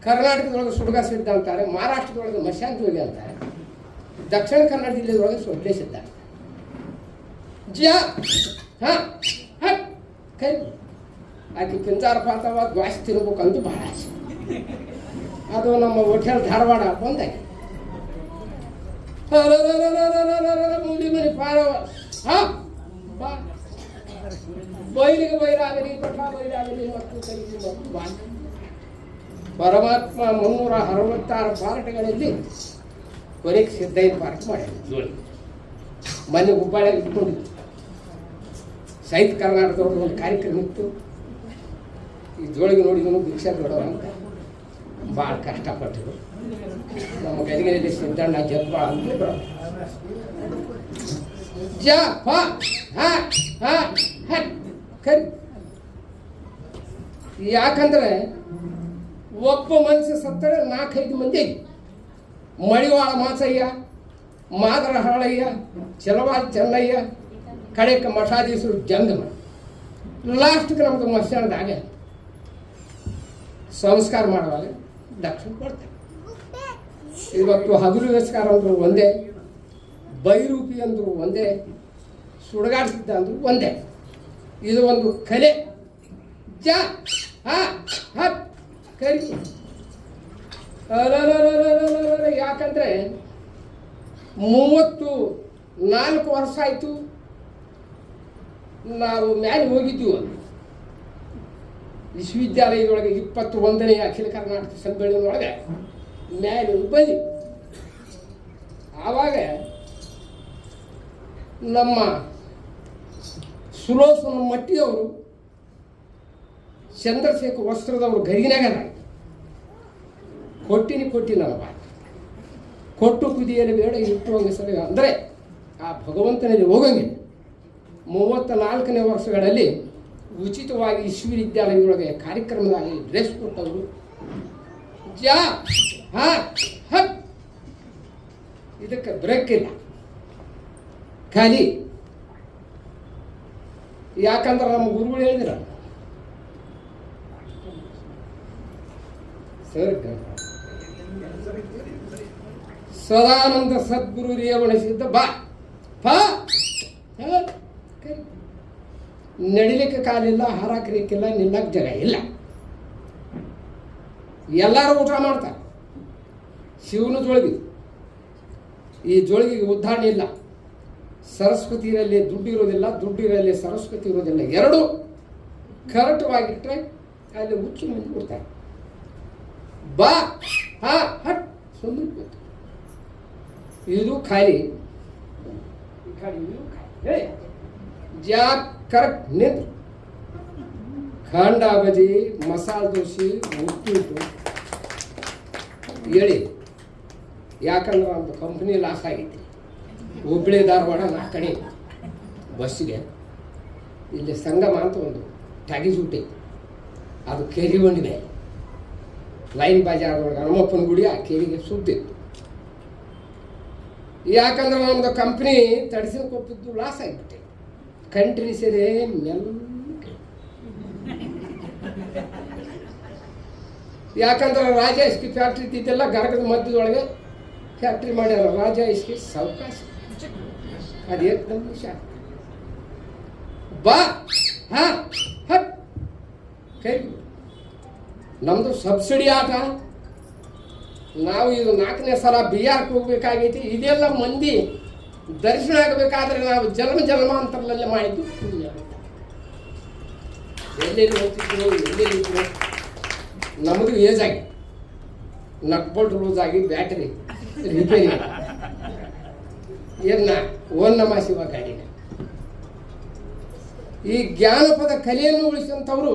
ಕರ್ನಾಟಕದೊಳಗೆ ಸುಡುಗ ಸಿದ್ಧ ಅಂತಾರೆ, ಮಹಾರಾಷ್ಟ್ರದೊಳಗೆ ಮಶಾಂತ ಯೋಗಿ ಅಂತಾರೆ, ದಕ್ಷಿಣ ಕನ್ನಡ ಜಿಲ್ಲೆದೊಳಗೆ ಸೊಡ್ಡೆ ಸಿದ್ಧ ಕೈ ಆಕೆ ಪಿಂಜಾರ ಪಾತವ ದ್ವಾಸ ತಿನ್ಬೇಕಂತ ಭಾಳ ಆಸೆ. ಅದು ನಮ್ಮ ಹೋಟೆಲ್ ಧಾರವಾಡ ಬಂದಾಗಿ ಮುಂಡಿ ಮನೆ ಪಾರವ ಬೈಲಿಗೆ ಬೈರಾಗಲಿ ಪಠ ಬೈರಾಗಲಿ ಮತ್ತು ಕಲಿಗೆ ಮತ್ತು ಬಾಂಧ ಪರಮಾತ್ಮ 366 ಪಾರ್ಟ್ಗಳಲ್ಲಿ ಕೊನೆಗೆ ಸಿದ್ಧೈದು ಪಾರ್ಟ್ ಮಾಡಿದ್ರು ಜೋಳಿ. ಮೊನ್ನೆ ಹುಬ್ಬಳ್ಳಿಯಾಗ ಇಟ್ಕೊಂಡಿದ್ದು ಸಾಹಿತ್ಯ ಕರ್ನಾಟಕದವ್ರದ್ದು ಒಂದು ಕಾರ್ಯಕ್ರಮ ಇತ್ತು. ಈ ಜೋಳಿಗೆ ನೋಡಿದನು ಭಿಕ್ಷಾ ಬಿಡೋರು ಅಂತ ಭಾಳ ಕಷ್ಟಪಟ್ಟರು. ನಮ್ಮ ಗದಿಗೆಯಲ್ಲಿ ಸಿದ್ದಣ್ಣ ಜಪ್ಪ ಅಂತ ಜ ಪ ಹ ಹ ಹ ಕರಿ. ಯಾಕಂದ್ರೆ ಒಬ್ಬ ಮನುಷ್ಯ ಸತ್ತರೆ 4-5 ಮಂದಿ ಮಳಿವಾಳ ಮಾಚಯ್ಯ, ಮಾದರ ಹಾಳಯ್ಯ, ಚಲವಾದ ಚೆನ್ನಯ್ಯ, ಕಡೆಕ ಮಠಾಧೀಶರು ಜಂಗಮ. ಲಾಸ್ಟ್ಗೆ ನಮ್ದು ಮಧ್ಯಾಹ್ನದಾಗ ಸಂಸ್ಕಾರ ಮಾಡುವಾಗ ದಕ್ಷಿಣ ಕೊಡ್ತಾರೆ. ಇವತ್ತು ಹಗಲು ನಮಸ್ಕಾರ ಅಂದರು ಒಂದೇ, ಬೈರೂಪಿ ಅಂದರು ಒಂದೇ, ಸುಡಗಾಡಿಸಿದ್ದ ಅಂದರು ಒಂದೇ. ಇದು ಒಂದು ಕಲೆ. ಜ ಹ ಹ ಕರಿ. ಯಾಕಂದ್ರೆ 34 ವರ್ಷ ಆಯಿತು ನಾವು ಮ್ಯಾಲೆ ಹೋಗಿದ್ದೀವಿ. ವಿಶ್ವವಿದ್ಯಾಲಯದೊಳಗೆ 21ನೇ ಅಖಿಲ ಕರ್ನಾಟಕ ಸಮ್ಮೇಳನದೊಳಗೆ ಮ್ಯಾಲೆ ಬಂದಿ. ಆವಾಗ ನಮ್ಮ ಸುಲೋಸನ ಮಟ್ಟಿಯವರು ಚಂದ್ರಶೇಖರ್ ವಸ್ತ್ರದವರು ಗರಿನಾಗ ಕೊಟ್ಟಿನ ಕೊಟ್ಟು ಕುದಿಯಲ್ಲಿ ಬೇಡ ಇಟ್ಟು ಹಂಗೆ ಸರಿ ಅಂದರೆ ಆ ಭಗವಂತನಲ್ಲಿ ಹೋಗಂಗಿಲ್ಲ. 34ನೇ ವರ್ಷಗಳಲ್ಲಿ ಉಚಿತವಾಗಿ ವಿಶ್ವವಿದ್ಯಾಲಯದೊಳಗೆ ಕಾರ್ಯಕ್ರಮದಲ್ಲಿ ಡ್ರೆಸ್ ಕೊಟ್ಟವರು. ಜ ಹ ಹ ಇದಕ್ಕೆ ಬ್ರೇಕ್ ಇಲ್ಲ, ಖಾಲಿ. ಯಾಕಂದ್ರೆ ನಮ್ಮ ಗುರುಗಳು ಹೇಳಿದ್ರ ಸರ್, ಸದಾನಂದ ಸದ್ಗುರು ರೇವಣಿಸಿದ್ದ ಬಾ ಪ ನಡಿಲಿಕ್ಕೆ ಕಾಲಿಲ್ಲ, ಹಾರಾಕಲಿಕ್ಕಿಲ್ಲ, ನಿಲ್ಲಕ್ಕೆ ಜಾಗ ಇಲ್ಲ. ಎಲ್ಲರೂ ಊಟ ಮಾಡ್ತಾರೆ. ಶಿವನ ಜೋಳಿಗೆ, ಈ ಜೋಳಿಗೆಗೆ ಉದ್ಧಾರಣೆ ಇಲ್ಲ. ಸರಸ್ವತಿಯಲ್ಲಿ ದುಡ್ಡು ಇರೋದಿಲ್ಲ, ದುಡ್ಡು ಇರಲ್ಲಿ ಸರಸ್ವತಿ ಇರೋದಿಲ್ಲ. ಎರಡು ಕರೆಕ್ಟವಾಗಿಟ್ಟರೆ ಅಲ್ಲಿ ಹುಚ್ಚು ಮುಂದೆ ಕೊಡ್ತಾರೆ. ಬಾ ಹಾ ಹಟ್ ಸುಮ್ಮನೆ ಇದು ಖಾಲಿ ಜಾ ಕರೆಕ್ಟ್ ನಿಂತು ಖಂಡ ಬಜಿ, ಮಸಾಲೆ ದೋಸೆ, ಉಪ್ಪಿಟ್ಟು ಹೇಳಿ. ಯಾಕಂದ್ರೆ ಒಂದು ಕಂಪ್ನಿ ಲಾಸ್ ಆಗೈತಿ. ಹುಬ್ಬಳ್ಳಿ ಧಾರವಾಡ 4 ಕಡೆ ಬಸ್ಸಿಗೆ ಇಲ್ಲಿ ಸಂಗಮ ಅಂತ ಒಂದು ಟ್ಯಾಗೀಸ್ ಹುಟ್ಟೈತಿ. ಅದು ಕೇರಿ ಬಂದಿದೆ. ಲೈನ್ ಬಾಜಾರದೊಳಗೆ ಹನುಮಪ್ಪನ ಗುಡಿ ಆ ಕೇರಿಗೆ ಸುದ್ದಿತ್ತು. ಯಾಕಂದ್ರೆ ನಮ್ಮದು ಕಂಪ್ನಿ ತಡಿಸಿನ ಕೊಟ್ಟಿದ್ದು ಲಾಸ್ ಆಗಿಬಿಟ್ಟೆ. ಕಂಟ್ರಿ ಸೇರಿ ಯಾಕಂದ್ರೆ ರಾಜ ಇಸ್ಕಿ ಫ್ಯಾಕ್ಟ್ರಿ ಇದ್ದಿದ್ದೆಲ್ಲ ಗರಗದ ಮಧ್ಯದೊಳಗೆ ಫ್ಯಾಕ್ಟ್ರಿ ಮಾಡ್ಯಾರ. ರಾಜ ಇಸ್ಕಿ ಸಾವಕಾಶ ಅದು ಏಕದಮ್ ಶಾಕ್. ಬಾ ಹಾ ಹಟ್ ಕೈ. ನಮ್ಮದು ಸಬ್ಸಿಡಿ ಆಟ. ನಾವು ಇದು 4ನೇ ಸಲ ಬಿಹಾರಕ್ಕೆ ಹೋಗ್ಬೇಕಾಗೈತಿ. ಇದೆಲ್ಲ ಮಂದಿ ದರ್ಶನ ಆಗಬೇಕಾದ್ರೆ ನಾವು ಜನ್ಮಾಂತರದಲ್ಲೇ ಮಾಡಿದ್ದು ಪುಣ್ಯ. ಎಲ್ಲೆಲ್ಲಿ ಹೋಗ್ತಿದ್ರು, ಎಲ್ಲೆಲ್ಲಿದ್ರು. ನಮ್ಮದು ಏಜ್ ಆಗಿ ನಟ್ಬೋಲ್ಟ್ ಲೂಸ್ ಆಗಿ ಬ್ಯಾಟ್ರಿ ರಿಪೇರಿ ಏನ ಓನ್ ನಮ್ಮ ಶಿವ ಗಾಡಿನ. ಈ ಜ್ಞಾನಪದ ಕಲೆಯನ್ನು ಉಳಿಸಿದಂಥವರು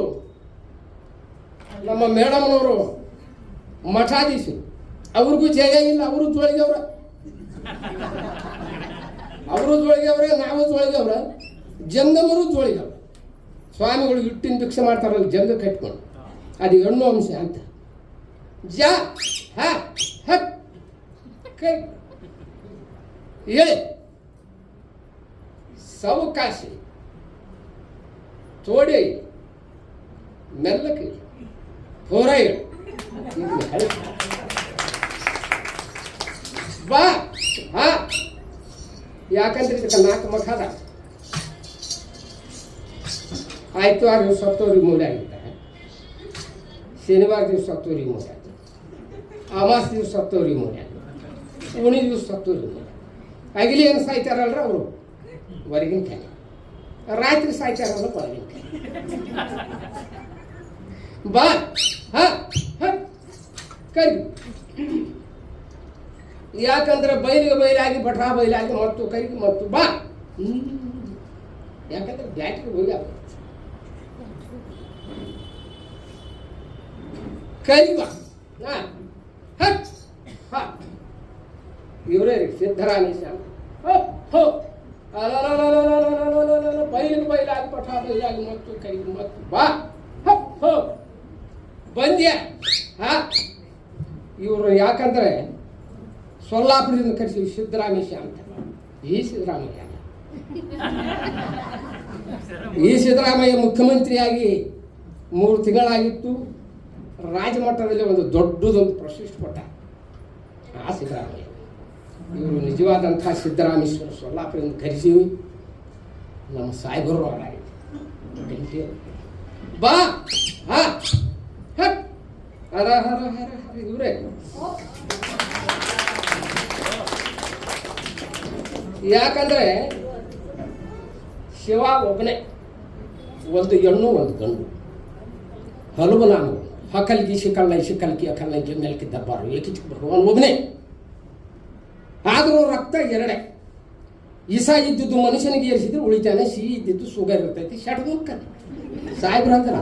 ನಮ್ಮ ಮೇಡಮ್ನವರು ಮಠಾಧೀಶರು. ಅವ್ರಿಗೂ ಜಯ ಇಲ್ಲ. ಅವರು ಜೋಳಿಗೆವ್ರ, ನಾವು ಜೋಳಿಗೆವ್ರ, ಜಂಗಮರು ಜೋಳಿಗೆವ್ರ. ಸ್ವಾಮಿಗಳು ಹಿಟ್ಟಿನ ಭಿಕ್ಷೆ ಮಾಡ್ತಾರಲ್ಲ ಜಂಗ ಕಟ್ಕೊಂಡು, ಅದು ಹೆಣ್ಣು ಅಂಶ ಅಂತ. ಜ ಹ ಹಟ್ ಕೈ ಹೇಳಿ. ಸಾವಕಾಶಿ ತೋಡೆ ಮೆಲ್ಲಕ್ಕೆ ಹೋರಾಯಿ ಇದನ್ನ ಕಳಿಸಿ ಬಾ. ಹಾ, ಯಾಕಂದ್ರೆ ಇದಕ್ಕೆ 4 ಮಖ ಅದ. ಆಯ್ತವಾರ ದಿವಸ ಸತ್ತೋರಿಗೆ ಮೂಲೆ ಆಗಿರ್ತಾರೆ, ಶನಿವಾರ ದಿವಸ ಸತ್ತೋರಿಗೆ ಮೂಲೆ ಆಗ್ತದೆ, ಅಮಾವಾಸ್ಯ ದಿವಸ ಸತ್ತೋರಿಗೆ ಮೂಲೆ ಆಗ್ತದೆ, ಉಣಿ ದಿವಸ ಸತ್ತೋರಿಗೆ ಮೂಲೆ. ಅಗಿಲಿ ಏನು ಸಾಯ್ತಾರಲ್ರ ಅವರು ಹೊರಗಿನ ಕೈ, ರಾತ್ರಿ ಸಾಯ್ತಾರಲ್ಲ ಹೊರಗಿನ ಕೈ. ಬಾ. ಹಾ ಕರಿ. ಯಾಕಂದ್ರೆ ಬೈಲಿಗೆ ಬೈಲಾಗಿ ಬಠಾ ಬೈಲಾಗಿ ಮತ್ತು ಕೈಗೆ ಮತ್ತು ಬಾ. ಯಾಕಂದ್ರೆ ಬ್ಯಾಟ್ರಿ ಹೋಗಿ ಕರಿವ. ಇವರೇ ರೀ ಸಿದ್ದರಾಮೇಶ. ಬೈಲಿಗೆ ಬೈಲಾಗಿ ಪಠಾ ಬೈಲಾಗಿ ಮತ್ತು ಕೈಗೆ ಮತ್ತು ಬಾ. ಬಂದ್ಯ. ಇವರು ಯಾಕಂದ್ರೆ ಸೊಲ್ಲಾಪುರದಿಂದ ಕರೆಸಿವಿ ಸಿದ್ದರಾಮೇಶ ಅಂತ. ಈ ಸಿದ್ದರಾಮಯ್ಯ ಈ ಸಿದ್ದರಾಮಯ್ಯ ಮುಖ್ಯಮಂತ್ರಿಯಾಗಿ 3 ತಿಂಗಳಾಗಿತ್ತು. ರಾಜಮಟ್ಟದಲ್ಲಿ ಒಂದು ದೊಡ್ಡದೊಂದು ಪ್ರಶಸ್ತಿ ಕೊಟ್ಟ ಆ ಸಿದ್ದರಾಮಯ್ಯ. ಇವರು ನಿಜವಾದಂಥ ಸಿದ್ದರಾಮೇಶ್ವರ ಸೊಲ್ಲಾಪುರದಿಂದ ಕರೆಸಿವಿ. ನಮ್ಮ ಸಾಯ್ಬರು ಆಗೈತೆ ಬಾ. ಹಾ ಹರ ಹರ ಹರ ಹರ. ಇವರೇ ಯಾಕಂದ್ರೆ ಶಿವ ಒಬ್ಬನೇ, ಒಂದು ಹೆಣ್ಣು ಒಂದು ಗಂಡು. ಹಲವು ನಾನು ಹಕಲ್ಗಿ ಶಿಕಲ್ಲ ಶಿಕಲ್ಕಿ ಅಕಲ್ಲ ಜಮ್ಮೆಲ್ಕಿ ದರ್ಬಾರು ಏಕಿಚ್ ಭಗವಾನ್ ಒಬ್ಬನೇ. ಆದರೂ ರಕ್ತ ಎರಡೇ. ಇಸ ಇದ್ದಿದ್ದು ಮನುಷ್ಯನಿಗೆ ಏರಿಸಿದ್ರೆ ಉಳಿತಾನೆ, ಸಿಹಿ ಇದ್ದಿದ್ದು ಶುಗರ್ ಇರ್ತೈತಿ, ಶಟ್ದು ಹೋಗ್ತದೆ. ಸಾಯ್ಬ್ರು ಅಂತಾರ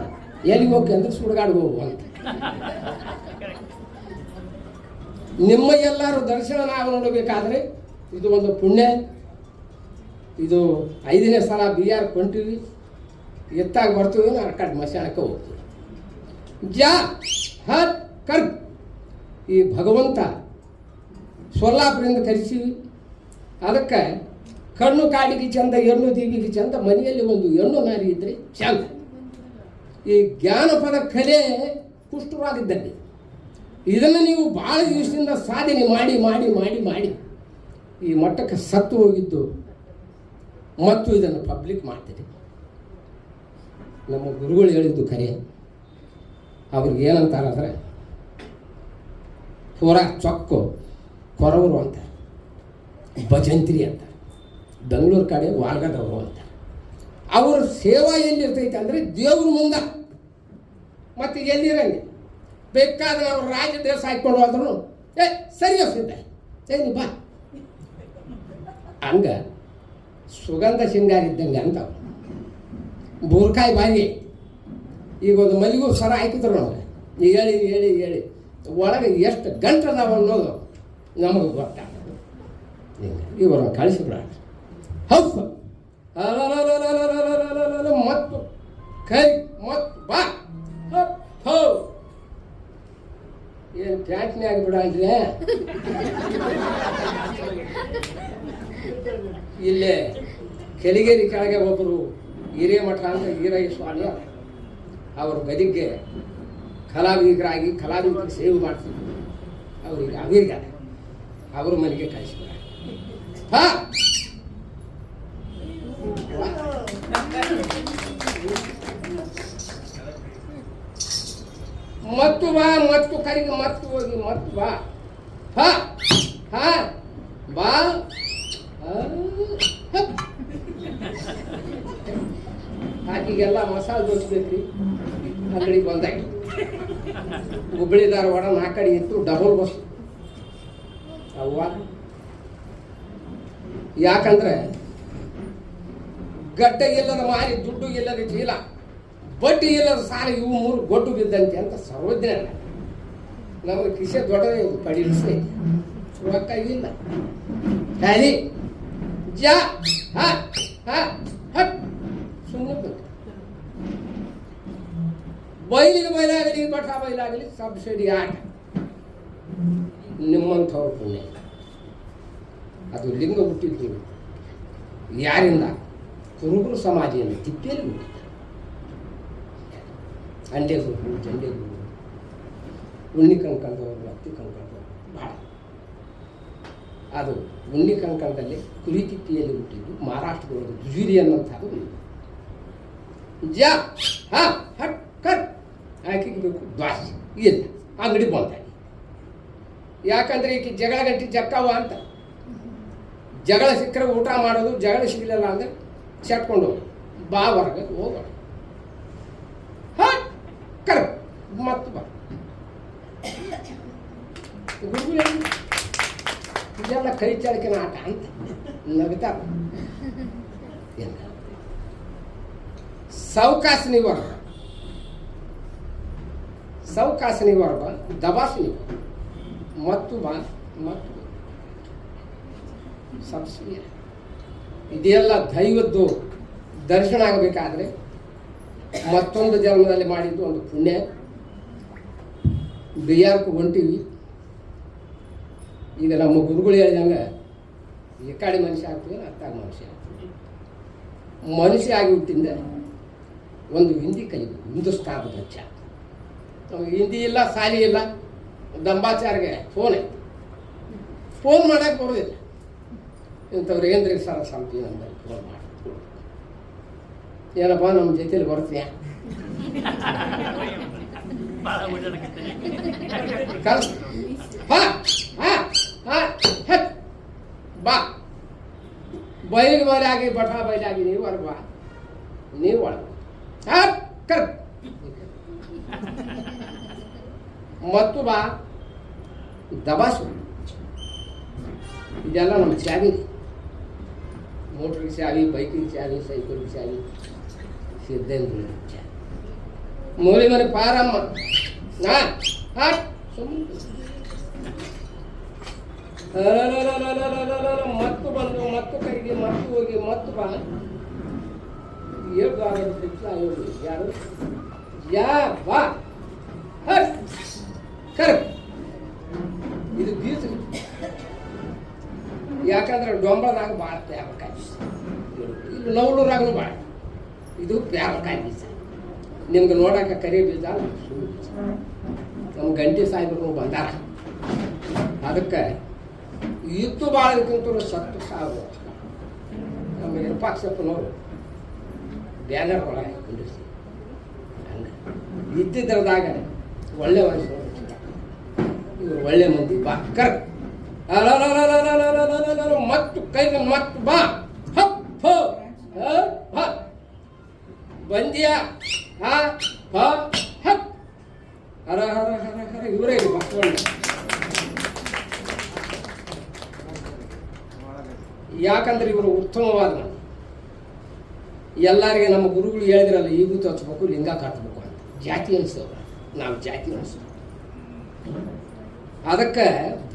ಎಲ್ಲಿಗೆ ಹೋಗಿ ಅಂದ್ರೆ ಸುಡುಗಾಡ್ಗೆ ಹೋಗು ಅಂತ. ನಿಮ್ಮ ಎಲ್ಲರೂ ದರ್ಶನ ನಾವು ನೋಡಬೇಕಾದ್ರೆ ಇದು ಒಂದು ಪುಣ್ಯ. ಇದು 5ನೇ ಸಲ ಬಿಆರ್ ಕೊಂತೀವಿ, ಎತ್ತಾಗ ಬರ್ತೀವಿ, ನಾವು ಆ ಕಡೆ ಮಶಾನಕ್ಕೆ ಹೋಗ್ತೀವಿ. ಜಾ ಹರ್ ಕರ್. ಈ ಭಗವಂತ ಸೊಲ್ಲಾಪುರದಿಂದ ಕರೆಸಿವಿ. ಅದಕ್ಕೆ ಕಣ್ಣು ಕಾಡಿಗೆ ಚಂದ, ಹೆಣ್ಣು ದೀವಿಗೆ ಚಂದ, ಮನೆಯಲ್ಲಿ ಒಂದು ಹೆಣ್ಣು ನಾರಿ ಇದ್ರೆ ಚಂದ. ಈ ಜ್ಞಾನಪದ ಕಲೆ ಪುಷ್ಟವಾಗಿದ್ದಲ್ಲಿ ಇದನ್ನು ನೀವು ಭಾಳ ದಿವಸದಿಂದ ಸಾಧನೆ ಮಾಡಿ ಮಾಡಿ ಮಾಡಿ ಮಾಡಿ ಈ ಮಟ್ಟಕ್ಕೆ ಸತ್ತು ಹೋಗಿದ್ದು ಮತ್ತು ಇದನ್ನು ಪಬ್ಲಿಕ್ ಮಾಡ್ತೀರಿ. ನಮ್ಮ ಗುರುಗಳು ಹೇಳಿದ್ದು ಕರೆ. ಅವ್ರಿಗೆ ಏನಂತಾರಂದ್ರೆ ಹೊರ ಚೊಕ್ಕು ಕೊರವರು ಅಂತ, ಭಜಂತ್ರಿ ಅಂತ, ಬೆಂಗಳೂರು ಕಡೆ ವಾಲ್ಗದವರು ಅಂತ. ಅವ್ರ ಸೇವಾ ಎಲ್ಲಿರ್ತೈತೆ ಅಂದರೆ ದೇವ್ರ ಮುಂದೆ. ಮತ್ತು ಎಲ್ಲಿರಂಗೆ ಬೇಕಾದ್ರೆ ಅವ್ರು ರಾಜ ಡ್ರೆಸ್ ಹಾಕ್ಕೊಂಡು ಹೋದ್ರು ಸರಿ ಸಿದ್ಧ ಸರಿ ಬಾ ಹಂಗ ಸುಗಂಧ ಶೃಂಗಾರ ಇದ್ದಂಗೆ ಅಂತ. ಬೂರ್ಕಾಯಿ ಬಾಯಿ ಈಗ ಒಂದು ಮಲ್ಲಿಗೂ ಸರ ಹಾಕಿದ್ರು ನಮಗೆ ಹೇಳಿ ಹೇಳಿ ಹೇಳಿ ಒಳಗೆ ಎಷ್ಟು ಗಂಟೆ ನಾವು ಅನ್ನೋದು ನಮಗೆ ಗೊತ್ತಾಗ್ತದೆ. ಇವ್ರನ್ನ ಕಳಿಸಿಬಿಡ. ಹೌದು ಮತ್ತು ಕೈ ಮತ್ತು ಬಾ. ಹೌ ಏನು ಪ್ಯಾಟ್ನೆ ಆಗಿಬಿಡಲ್ರಿ. ಇಲ್ಲೇ ಕೆಲಿಗೇರಿ ಕೆಳಗೆ ಒಬ್ಬರು ಹಿರೇಮಠ ಅಂತ ಈರಯ್ಯ ಸ್ವಾಮಿ ಅವರು ಗದಿಗೆ ಕಲಾವಿದರಾಗಿ ಕಲಾವಿದರಿಗೆ ಸೇವೆ ಮಾಡ್ತಿದ್ರು. ಅವ್ರಿಗೆ ಅವರಿಗೆ ಅವ್ರ ಮನೆಗೆ ಕಳಿಸ್ಬಿಡ. ಹಾ ಮತ್ತು ಬಾ ಮತ್ತು ಕರಿಗೆ ಮತ್ತು ಹೋಗಿ ಮತ್ತು ಬಾ. ಹಾ ಹಾ ಬಾ. ಆಕಿಗೆಲ್ಲ ಮಸಾಲೆ ದೋಸ್ಬೇಕ್ರಿ. ಅಂಗಡಿಗೆ ಬಂದಾಗಿ ಹುಬ್ಬಳ್ಳಿ ಧಾರವಾಡ 4 ಕಡೆ ಇತ್ತು, ಡಬಲ್ ಬಸ್ ಅವ್ವ. ಯಾಕಂದ್ರೆ ಗಡ್ಡೆ ಇಲ್ಲದ ಮಾರಿ, ದುಡ್ಡು ಇಲ್ಲದ ಚೀಲ, ಬಡ್ಡಿ ಇಲ್ಲದ ಸಾಲ, ಇವು 3 ಗೊಡ್ಡು ಬಿದ್ದಂತೆ ಅಂತ ಸರ್ವಜ್ಞ. ನಮಗೆ ಕಿಸೆ ದೊಡ್ಡದೇ ಪಡಿಲಿಸ್ತೈತಿ, ರೊಕ್ಕ ಇಲ್ಲ. ಹರಿ ಜಾ ಹ ಹ ಹಟ್ ಸುಮ್ಮನೆ ಬಂತು. ಬೈಲಿಗೆ ಬೈಲಾಗಲಿ ಬಠ ಬೈಲಾಗಲಿ ಸಬ್ಸಿಡಿ ಆಟ ನಿಮ್ಮಂಥವ್ರ ಪುಣ್ಯ. ಅದು ಲಿಂಗ ಹುಟ್ಟಿದ್ದು ಯಾರಿಂದ? ಕುರುಬರು ಸಮಾಜದಿಂದ ತಿಪ್ಪೇಲಿ ಹುಟ್ಟಿದ್ದ. ಅಂಡೆ ಗುರು, ಜಂಡೆ ಗುರು, ಉಣ್ಣಿ ಕಂಕಣದವರು ಅತ್ತಿ ಕಂಕಣದವರು ಭಾಳ. ಅದು ಉಣ್ಣಿ ಕಂಕಣದಲ್ಲಿ ಕುರಿತಿಟ್ಟಿಯಲ್ಲಿ ಹುಟ್ಟಿದ್ದು ಮಹಾರಾಷ್ಟ್ರದೊಳಗೆ ಜುರಿ ಅನ್ನೋಂಥದ್ದು ಜ ಹಾ ಹಟ್ ಕಟ್ ಹಾಕಿಬೇಕು ದ್ವಾಸಿ ಇಲ್ಲ ಅಂಗಡಿ ಬಂದ. ಯಾಕಂದ್ರೆ ಈಗ ಜಗಳ ಗಂಟಿ ಜಕ್ಕವ ಅಂತ. ಜಗಳ ಸಿಕ್ಕರೆ ಊಟ ಮಾಡೋದು, ಜಗಳ ಸಿಗಲಿಲ್ಲ ಅಂದ್ರೆ ಚಟ್ಕೊಂಡು ಬಾ ಹೊರಗೆ ಹೋಗೋಣ. ಕರೆಕ್ಟ್ ಮತ್ತು ಬಾ ಇದೆಲ್ಲ ಕೈ ಚಾಳಕಿನ ಆಟ ಅಂತ ನಗ್ತಾರ. ಸೌಕಾಸನಿ ವರ್ಗ, ಸೌಕಾಸನಿ ವರ್ಗ, ದಬಾಸನಿ ವರ್ಗ, ಮತ್ತು ಬಾ ಮತ್ತು ಸಬ್ಸಿಡಿ. ಇದೆಲ್ಲ ದೈವದ್ದು ದರ್ಶನ ಆಗಬೇಕಾದ್ರೆ ಮತ್ತೊಂದು ಜನ್ಮದಲ್ಲಿ ಮಾಡಿದ್ದು ಒಂದು ಪುಣ್ಯ. ಬಿಹಾರಕ್ಕೆ ಹೊಂಟಿವಿ. ಈಗ ನಮ್ಮ ಗುರುಗಳು ಹೇಳಿದಂಗೆ ಈ ಕಡೆ ಮನುಷ್ಯ ಆಗ್ತೀವಿ, ಅತ್ತಾಗ ಮನುಷ್ಯ ಆಗ್ತೀವಿ. ಮನುಷ್ಯ ಆಗಿ ಹುಟ್ಟಿಂದ ಒಂದು ಹಿಂದಿ ಕಲಿಬೇಕು, ಹಿಂದೂಸ್ತಾನದ ಬಚ್ಚ. ನಮಗೆ ಹಿಂದಿ ಇಲ್ಲ, ಸಾಲಿ ಇಲ್ಲ, ದಂಬಾಚಾರಿಗೆ ಫೋನ್ ಐತಿ, ಫೋನ್ ಮಾಡೋಕ್ಕೆ ಬರೋದಿಲ್ಲ. ಇಂಥವ್ರು ಏನ್ರಿ ಸರ್ ಸಂತಿ ನಂಬರ್ ಫೋನ್ ಮಾಡಿ, ಏನಪ್ಪ ನಮ್ಮ ಜೊತೆಲಿ ಬರ್ತೀಯ ಬಾ ಬೈಲಿಗೆ ಬೈಲಾಗಿ ಬಠ ಬೈಲಾಗಿ ನೀವು ಹೊರಗೆ ಬಾ, ನೀವು ಒಳಗೆ ಕರೆಕ್ಟ್ ಮತ್ತು ಬಾ ದಬಾಸು. ಇದೆಲ್ಲ ನಮ್ಮ ಚಾವಿ, ಮೋಟ್ರಿಗೆ ಚಾವಿ, ಬೈಕಿಗೆ ಚಾವಿ, ಸೈಕಲ್ಗೆ ಚಾವಿ, ಸಿದ್ದೇಂದ್ರ ಚಾವಿ. ಮೂಲಿ ಮನೆ ಪಾರಮ್ಮ ಮತ್ತು ಬಂದು ಮತ್ತು ಕೈಗೆ ಮತ್ತು ಹೋಗಿ ಮತ್ತು ಬಾ ಏಳು ಯಾರು ಯಾ ಬಾ ಕರೆಕ್ಟ್. ಇದು ಬೀಜ. ಯಾಕಂದ್ರೆ ಡೊಂಬಳದಾಗ ಭಾಳ ಪ್ಯಾರಕಾಯಿ ಬೀಜ, ಇಲ್ಲಿ ನವಳೂರಾಗೂ ಭಾಳ. ಇದು ಪ್ಯಾರಕಾಯಿ ಬೀಜ. ನಿಮ್ಗೆ ನೋಡಕ್ಕೆ ಕರಿ ಬೀಜ, ಸುಳ್ಳು ಬೀಜ. ನಮ್ಮ ಗಂಟೆ ಸಾಹೇಬರು ಬಂದಾರ. ಅದಕ್ಕೆ ಇತ್ತು ಭಾಳದಕ್ಕಿಂತ ಸತ್ತು ಸಾವು. ನಮ್ಮ ವಿರೂಪಾಕ್ಷಪ್ಪನವರು ಬ್ಯಾನರ್ ಒಳಗೆ ಕುಂಡಿಸಿ ಹಂಗೆ ಇದ್ದಿದ್ರದಾಗ ಒಳ್ಳೆ ಮನುಷ್ಯರು, ಇವರು ಒಳ್ಳೆ ಮಂದಿ. ಬಾ ಕರೆಕ್ಟ್ ಮತ್ತು ಕೈ ಮತ್ತು ಬಾ ಹಪ್ ಬಂದ್ಯಾ ಹಪ್ ಹರ ಹರ ಹರ ಹರ ಇವರೇ ಮಕ್ಕಳು. ಯಾಕಂದ್ರೆ ಇವರು ಉತ್ತಮವಾದ ಎಲ್ಲರಿಗೆ ನಮ್ಮ ಗುರುಗಳು ಹೇಳಿದ್ರಲ್ಲ, ಈಗೂ ಹಚ್ಬೇಕು, ಲಿಂಗ ಕಟ್ಟಬೇಕು ಅಂತ. ಜಾತಿ ಅನಿಸ್ತವ, ನಾವು ಜಾತಿ ಅನಿಸ್ತೇವೆ. ಅದಕ್ಕೆ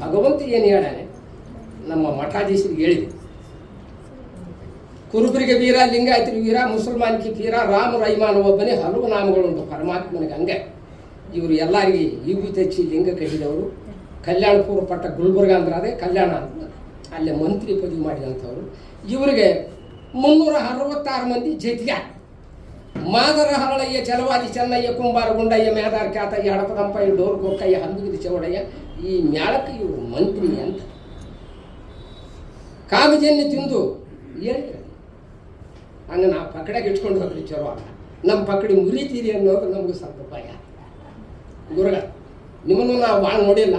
ಭಗವಂತ ಏನು ಹೇಳಾನೆ, ನಮ್ಮ ಮಠಾಧೀಶರಿಗೆ ಹೇಳಿದೆ, ಕುರುಬರಿಗೆ ವೀರ, ಲಿಂಗಾಯತರಿಗೆ ವೀರ, ಮುಸಲ್ಮಾನಿಗೆ ಪೀರ, ರಾಮ ರೈಮಾನ ಒಬ್ಬನೇ, ಹಲವು ನಾಮಗಳುಂಟು ಪರಮಾತ್ಮನಿಗೆ. ಹಂಗೆ ಇವರು ಎಲ್ಲರಿಗೆ ಈಗೂ ತೆಚ್ಚಿ ಲಿಂಗ ಕಟ್ಟಿದವರು. ಕಲ್ಯಾಣಪುರ ಪಟ್ಟ ಗುಲ್ಬರ್ಗ ಅಂದ್ರೆ ಅದೇ ಕಲ್ಯಾಣ ಅಂತ, ಅಲ್ಲೇ ಮಂತ್ರಿ ಪದವಿ ಮಾಡಿದಂಥವ್ರು. ಇವರಿಗೆ 366 ಮಂದಿ ಜೈತಿಗೆ. ಮಾದರ ಹರಳಯ್ಯ, ಚಲವಾದಿ ಚೆನ್ನಯ್ಯ, ಕುಂಬಾರ ಗುಂಡಯ್ಯ, ಮೇದಾರ ಖ್ಯಾತಯ್ಯ, ಹಡಪದಂಪಯ್ಯ, ಡೋರ್ ಗೊಕ್ಕಯ್ಯ, ಹಂದುಗಿದ ಚೌಡಯ್ಯ. ಈ ಮ್ಯಾಳಕ್ಕೆ ಇವರು ಮಂತ್ರಿ ಅಂತ. ಕಾಮಜನ್ಯ ತಿಂದು ಹೇಳಿದ್ರೆ ಹಂಗೆ ನಾವು ಪಕಡೆಗೆ ಇಟ್ಕೊಂಡು ಹೋಗ್ರಿ ಚಲೋ ಅಲ್ಲ. ನಮ್ಮ ಪಕಡಿ ಮುರಿತೀರಿ ಅನ್ನೋದು ನಮ್ಗೆ ಸ್ವಲ್ಪ ಭಯ. ಗುರುಗಳ ನಿಮ್ಮನ್ನು ನಾವು ಭಾಳ ನೋಡಿಲ್ಲ.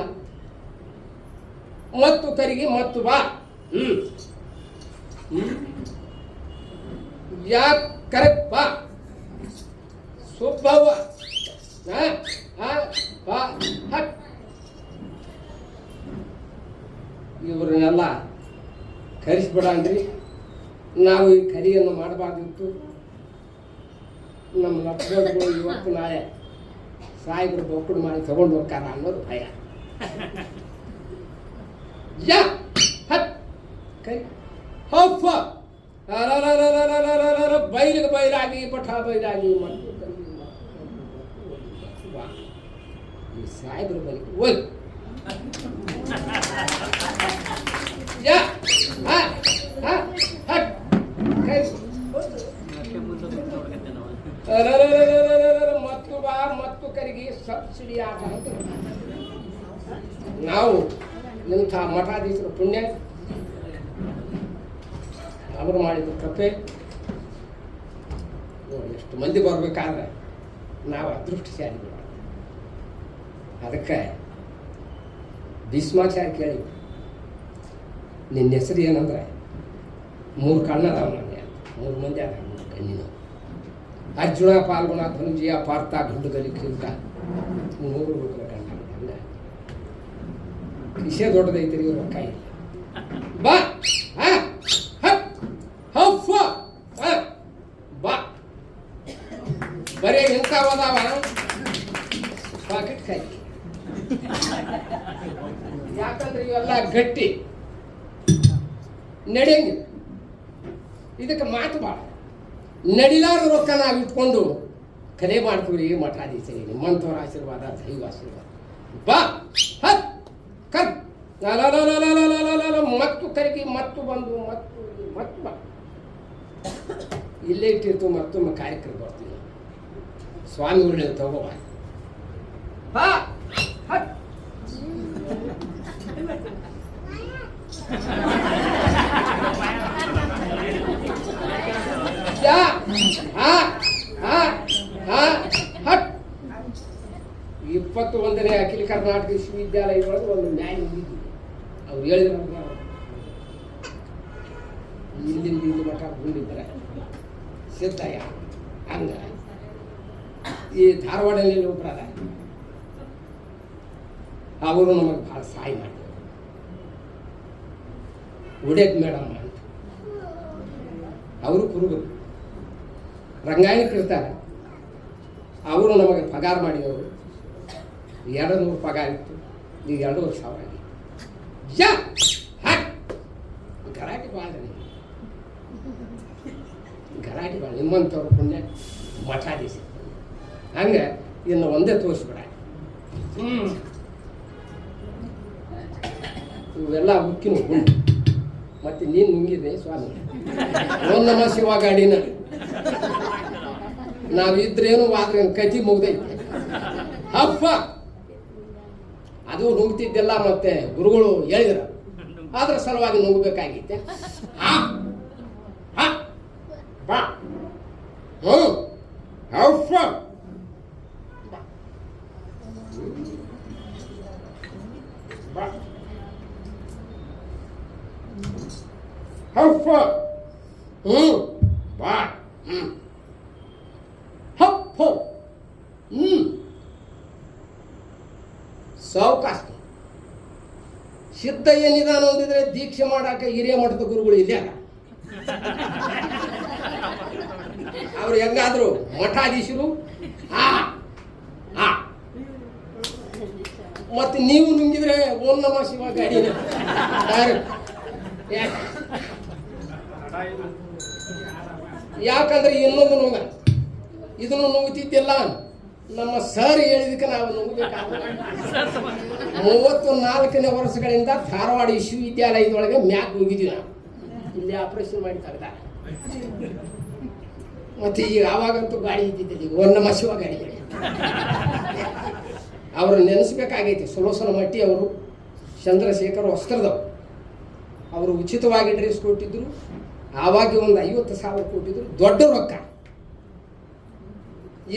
ಮತ್ತು ಕರಿಗೆ ಮತ್ತು ಬಾ ಯಾಕೆ ಕರೆಕ್ಟ್ ಬಾ ಸುಬ್ಬವ್ವ ಇವ್ರನ್ನೆಲ್ಲ ಕರೆಸ್ಬಿಡನ್ರಿ. ನಾವು ಈ ಕರಿಯನ್ನು ಮಾಡಬಾರ್ದಿತ್ತು. ನಮ್ಮ ಲಕ್ಷಗಳು ಇವತ್ತು ನಾಳೆ ಸಾಯಿಬ್ರು ಬೊಕ್ಕಡು ಮಾಡಿ ತಗೊಂಡು ಹೋಗ್ತಾರ ಅನ್ನೋದು ಭಯ. ಯಾ ಹತ್ ಕೈ ಹಫ ಬೈಲಿಗೆ ಬೈಲಾಗಿ ಪಠ ಬೈಲಾಗಿ ಈ ಸಾಯಿಬ್ರು ಬೈ ಒಯ್ ಯಾ ಹಟ್ ಕೈ ಮತ್ತು ಬಾ ಮತ್ತು ಕರಿಗೆ ಸಬ್ಸಿಡಿ ಆಟ ಅಂತ ನಾವು ಇಂಥ ಮಠಾಧೀಶರ ಪುಣ್ಯ, ಅವರು ಮಾಡಿದ ಕೃಪೆ ನೋಡಿ ಎಷ್ಟು ಮಂದಿ ಬರ್ಬೇಕಾದ್ರೆ ನಾವು ಅದೃಷ್ಟಶಾಲಿಗಳು. ಅದಕ್ಕೆ ಭೀಷ್ಮಾಚಾರ್ಯ ಕೇಳಿ, ನಿನ್ನ ಹೆಸರು ಏನಂದ್ರೆ 3 ಕಣ್ಣದಾವ ನನಗೆ, 3 ಮಂದಿ ಅದ 3 ಕಣ್ಣಿನ. ಅರ್ಜುನ, ಪಾಲ್ಗುಣ, ಧನುಂಜಯ, ಪಾರ್ಥ, ಗಂಡುಗಲಿ, ಕೀರ್ತ 3 ರೂಪದ ಕಣ್ಣ. ವಿಷಯ ದೊಡ್ಡದೈತಿ, ರೊಕ್ಕ ಇಲ್ಲ. ಬಾ ಬಾ ಬರೀ ಎಂಥವದಾವ ಪಾಕೆಟ್ ಕಾಯಿ. ಯಾಕಂದ್ರೆ ಇವೆಲ್ಲ ಗಟ್ಟಿ ನಡೆಯಂಗಿಲ್ಲ. ಇದಕ್ಕೆ ಮಾತು ಭಾಳ. ನಡಿಲಾರ ರೊಕ್ಕ ನಾವು ಇಟ್ಕೊಂಡು ಕಲೆ ಮಾಡ್ತೀವಿ. ಮಠಾಧೀಶರಿಗೆ ನಿಮ್ಮಂಥವ್ರ ಆಶೀರ್ವಾದ, ದೈವ ಆಶೀರ್ವಾದ. ಬಾ ಕರ್ ಮತ್ತು ಕರಗಿ ಮತ್ತು ಬಂದು ಮತ್ತು ಬಾ. ಇಲ್ಲೇ ಇಟ್ಟಿರ್ತು ಮತ್ತೊಮ್ಮೆ ಕಾರ್ಯಕ್ರಮ ಬರ್ತೀವಿ. ಸ್ವಾಮಿಗಳು ತಗೋ ಬಾ. ನೇ ಅಖಿಲ ಕರ್ನಾಟಕ ವಿಶ್ವವಿದ್ಯಾಲಯದೊಳಗೆ ಒಂದು ನ್ಯಾಯ ಮುಗಿದ್ವಿ. ಅವ್ರು ಹೇಳಿದ್ರು ಇಲ್ಲಿಂದ ಇಲ್ಲಿ ಮಠ ಬಂದಿದ್ದಾರೆ ಸಿದ್ದಯ್ಯ. ಹಂಗ ಈ ಧಾರವಾಡದಲ್ಲಿ ಒಬ್ಬರದ ಅವರು ನಮಗೆ ಭಾಳ ಸಹಾಯ ಮಾಡಿದ್ರು. ಉಡೇಕ್ ಮೇಡಮ್ ಅಂತ ಅವರು ಕುರುಬರು, ರಂಗಾಯಣಕ್ಕೆ ಇರ್ತಾರೆ. ಅವರು ನಮಗೆ ಪಗಾರ ಮಾಡಿದವರು. 200 ಪಗಾರ ಇತ್ತು, ಈಗ 2,000 ಆಗಿ. ಗಲಾಟೆ ಭಾಳ, ಗಲಾಟೆ ಭಾಳ. ನಿಮ್ಮಂಥವ್ರು ಪುಣ್ಯ ಮಠಾಧೀಶ. ಹಂಗೆ ಇನ್ನು ಒಂದೇ ತೋರಿಸ್ಬಿಡ. ಇವೆಲ್ಲ ಉಕ್ಕಿನ ಗುಂಡು. ಮತ್ತೆ ನೀನು ನುಂಗಿದೆ ಸ್ವಾಮಿ. ಓಂ ನಮಃ ಶಿವ ಗಾಡಿನ ನಾವಿದ್ರೇನು ಆದ್ರೇನು ಕತಿ ಮುಗ್ದೈತೆ. ಹಬ್ಬ ಅದು ನುಗ್ತಿದ್ದೆಲ್ಲ ಮತ್ತೆ ಗುರುಗಳು ಹೇಳಿದ್ರು, ಅದ್ರ ಸಲುವಾಗಿ ನುಗ್ಬೇಕಾಗಿತ್ತೆ. ಬಾ ಸಾವಕಾಶ. ಸಿದ್ಧ ಏನಿದಾನ ಅಂದಿದ್ರೆ ದೀಕ್ಷೆ ಮಾಡಾಕ ಹಿರಿಯ ಮಠದ ಗುರುಗಳು ಇದೆ. ಅವ್ರು ಹೆಂಗಾದ್ರು ಮಠಾಧೀಶರು. ಮತ್ತೆ ನೀವು ನುಂಗಿದ್ರೆ ಓಂ ನಮಃ ಶಿವ ಗಾಡಿನ. ಯಾಕಂದ್ರೆ ಇನ್ನೊಂದು ನುಂಗ ಇದನ್ನು ನುಂಗುತ್ತಿದ್ದಿಲ್ಲ. ನಮ್ಮ ಸರ್ ಹೇಳಿದಕ್ಕೆ ನಾವು ನುಂಗಬೇಕಾಗ 34ನೇ ವರ್ಷಗಳಿಂದ ಧಾರವಾಡ ವಿಶ್ವವಿದ್ಯಾಲಯದೊಳಗೆ ಮ್ಯಾಕ್ ಹೋಗಿದ್ವಿ. ನಾವು ಇಲ್ಲಿ ಆಪರೇಷನ್ ಮಾಡಿ ತೆಗ್ದ. ಮತ್ತೆ ಈಗ ಆವಾಗಂತೂ ಗಾಡಿ ಇದ್ದಿದ್ದಿಲ್ಲ. ಈಗ ಓಂ ನಮಃ ಶಿವ ಗಾಡಿ. ಅವರು ನೆನೆಸ್ಬೇಕಾಗೈತಿ. ಸುಲೋಸನ ಮಟ್ಟಿ ಅವರು, ಚಂದ್ರಶೇಖರ್ ವಸ್ತ್ರದವರು, ಅವರು ಉಚಿತವಾಗಿ ಡ್ರೆಸ್ ಕೊಟ್ಟಿದ್ರು. ಆವಾಗ ಒಂದು 50,000 ಕೊಟ್ಟಿದ್ರು, ದೊಡ್ಡ ರೊಕ್ಕ.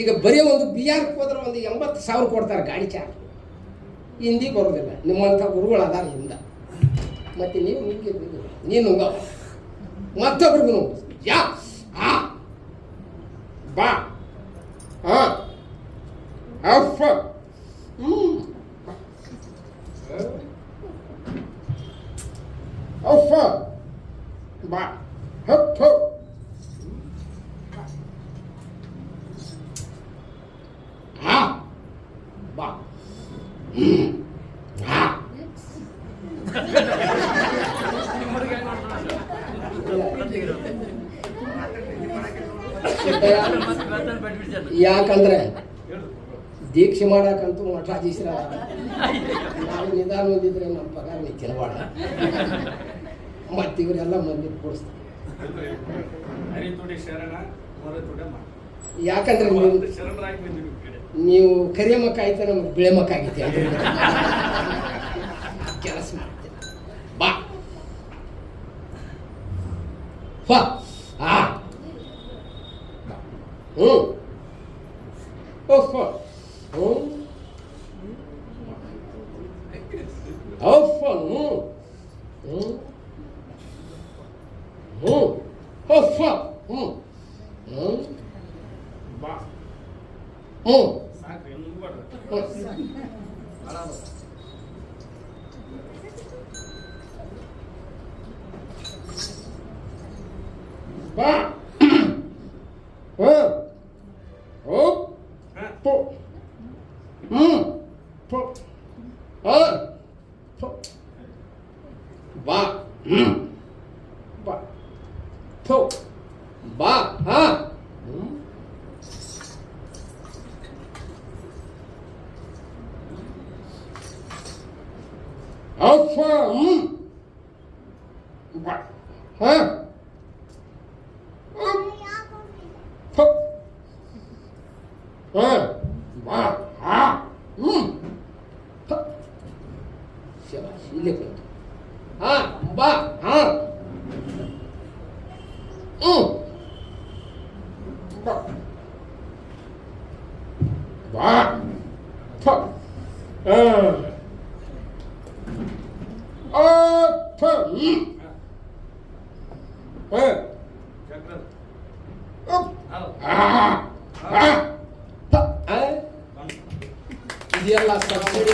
ಈಗ ಬರೀ ಒಂದು ಬಿಆರ್ಗೆ ಹೋದ್ರೆ ಒಂದು 80,000 ಕೊಡ್ತಾರೆ ಗಾಡಿ ಚಾರ್ಜ್. ಹಿಂದಿ ಬರೋದಿಲ್ಲ. ನಿಮ್ಮಂಥ ಗುರುಗಳು ಅದಾರ ಹಿಂದ. ಮತ್ತೆ ನೀವು ನಿಮಗೆ ನೀನು ನುಂಗ, ಮತ್ತೊಬ್ರಿಗೂ ನುಂಗು. ಬಾ ಬಾ ಹತ್ತು ಬಾ ಯಾಕಂದ್ರೆ ದೀಕ್ಷೆ ಮಾಡಕ್ಕಂತೂ ಮಠಾಧೀಶರ ನಾವು ನಿಧಾನ ಓದಿದ್ರೆ ನಮ್ಮ ಪಗಾರ ಕೆಲವಾಡ. ಮತ್ತಿವರೆಲ್ಲ ಮಂದಿ ಕೊಡಿಸ್ತಾರೆ. ಯಾಕಂದ್ರೆ ನೀವು ಕರಿಯ ಮಕ್ಕ ಆಯ್ತು, ನಮ್ಗೆ ಬಿಳೆ ಮಕ್ಕ ಆಗಿತ್ತೆ. ಬಾ ಆ ಹ್ಞೂ ಓಫ್ ಹ್ಞೂ ಓಫ್ ಹ್ಞೂ ಹ್ಞೂ ಹ್ಞೂ ಓಫ್ ಹ್ಞೂ ಹ್ಞೂ ಬಾ ಹ್ಞೂ ba hop po po po ba ba po ba ha alpha ba ha Phúc ba Phúc siapa sih lihat ba ba Phúc ಇದೆಲ್ಲ ಸಬ್ಸಿಡಿ